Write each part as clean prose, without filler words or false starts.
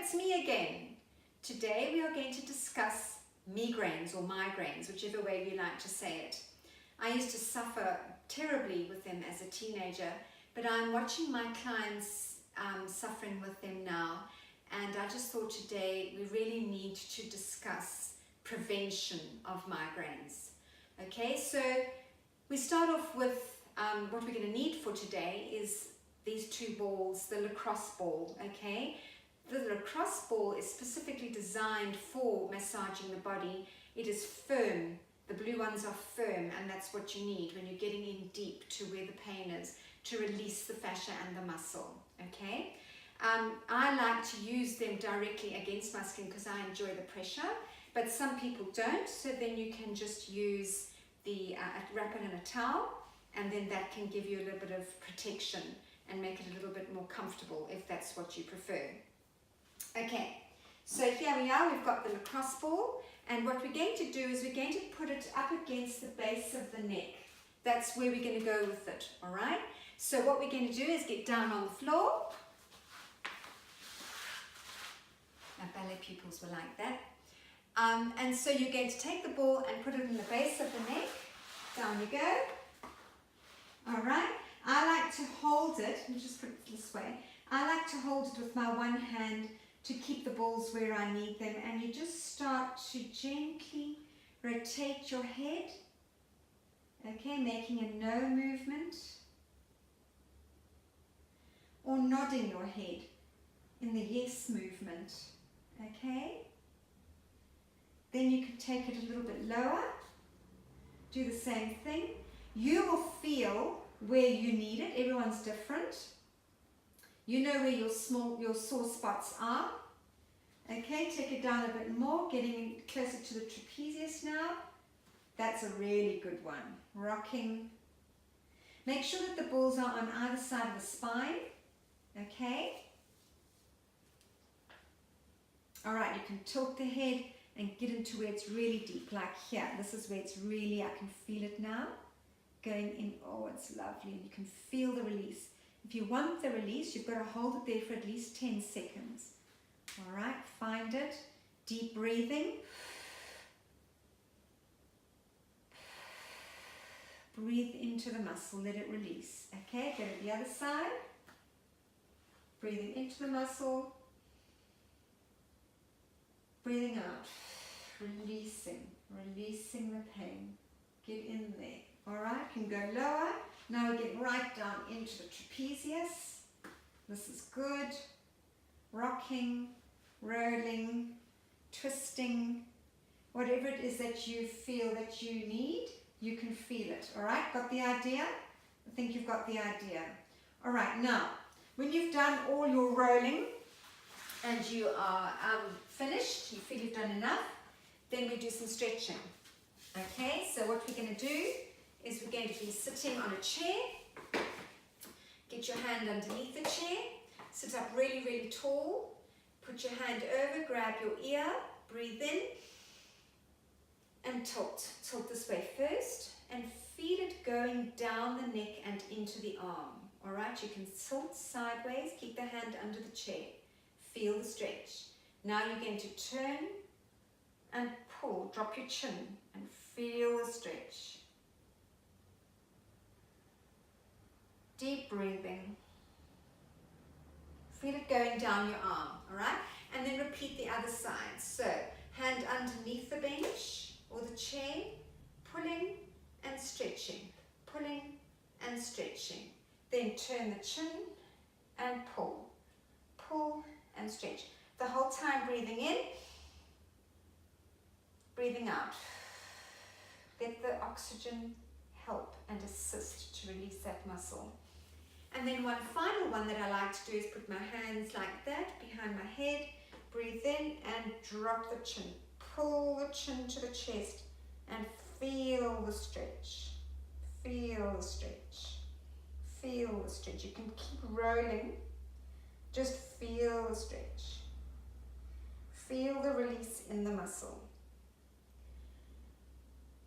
it's me again. Today we are going to discuss migraines or migraines, whichever way you like to say it. I used to suffer terribly with them as a teenager, but I'm watching my clients suffering with them now, and I just thought today we really need to discuss prevention of migraines. Okay, so we start off with what we're going to need for today is these two balls, the lacrosse ball, okay? The lacrosse ball is specifically designed for massaging the body. It is firm. The blue ones are firm, and that's what you need when you're getting in deep to where the pain is, to release the fascia and the muscle, okay? I like to use them directly against my skin because I enjoy the pressure, but some people don't, so then you can just use the, wrap it in a towel, and then that can give you a little bit of protection and make it a little bit more comfortable if that's what you prefer. Okay, so here we are, we've got the lacrosse ball, and what we're going to do is we're going to put it up against the base of the neck. That's where we're going to go with it, all right? So what we're going to do is get down on the floor. My ballet pupils were like that. And so you're going to take the ball and put it in the base of the neck. Down you go. All right. I like to hold it, let me just put it this way. I like to hold it with my one hand to keep the balls where I need them, and you just start to gently rotate your head, okay, making a no movement, or nodding your head in the yes movement, okay. Then you can take it a little bit lower, do the same thing. You will feel where you need it. Everyone's different. You know where your sore spots are. Okay, take it down a bit more, getting closer to the trapezius now. That's a really good one. Rocking. Make sure that the balls are on either side of the spine. Okay. All right, you can tilt the head and get into where it's really deep, like here. This is where it's really, I can feel it now. Going in, oh, it's lovely, and you can feel the release. If you want the release, you've got to hold it there for at least 10 seconds. All right, find it. Deep breathing. Breathe into the muscle, let it release. Okay, go to the other side. Breathing into the muscle. Breathing out. Releasing the pain. Get in there. All right, can go lower. Now we get right down into the trapezius. This is good. Rocking, rolling, twisting, whatever it is that you feel that you need, you can feel it. All right, got the idea? I think you've got the idea. All right, now, when you've done all your rolling and you are finished, you feel you've done enough, then we do some stretching. Okay, so what we're going to do is we're going to be sitting on a chair. Get your hand underneath the chair. Sit up really, really tall. Put your hand over, grab your ear, breathe in, and tilt. Tilt this way first, and feel it going down the neck and into the arm. All right, you can tilt sideways, keep the hand under the chair. Feel the stretch. Now you're going to turn and pull, drop your chin, and feel the stretch. Deep breathing. Feel it going down your arm, all right? And then repeat the other side. So, hand underneath the bench or the chair, pulling and stretching, pulling and stretching. Then turn the chin and pull, pull and stretch. The whole time breathing in, breathing out. Let the oxygen help and assist to release that muscle. And then one final one that I like to do is put my hands like that behind my head, breathe in and drop the chin. Pull the chin to the chest and feel the stretch. Feel the stretch. Feel the stretch. You can keep rolling. Just feel the stretch. Feel the release in the muscle.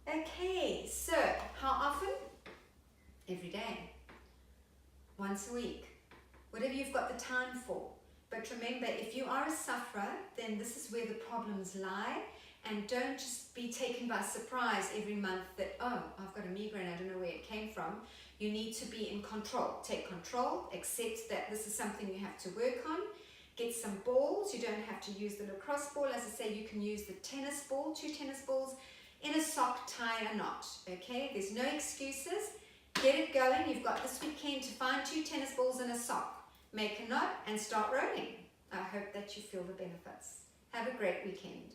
Okay, so how often? Every day. Once a week. Whatever you've got the time for. But remember, if you are a sufferer, then this is where the problems lie. And don't just be taken by surprise every month that, oh, I've got a migraine, I don't know where it came from. You need to be in control. Take control, accept that this is something you have to work on. Get some balls. You don't have to use the lacrosse ball. As I say, you can use the tennis ball, 2 tennis balls, in a sock, tie a knot. Okay, there's no excuses. Get it going. You've got this weekend to find 2 tennis balls in a sock. Make a knot and start rolling. I hope that you feel the benefits. Have a great weekend.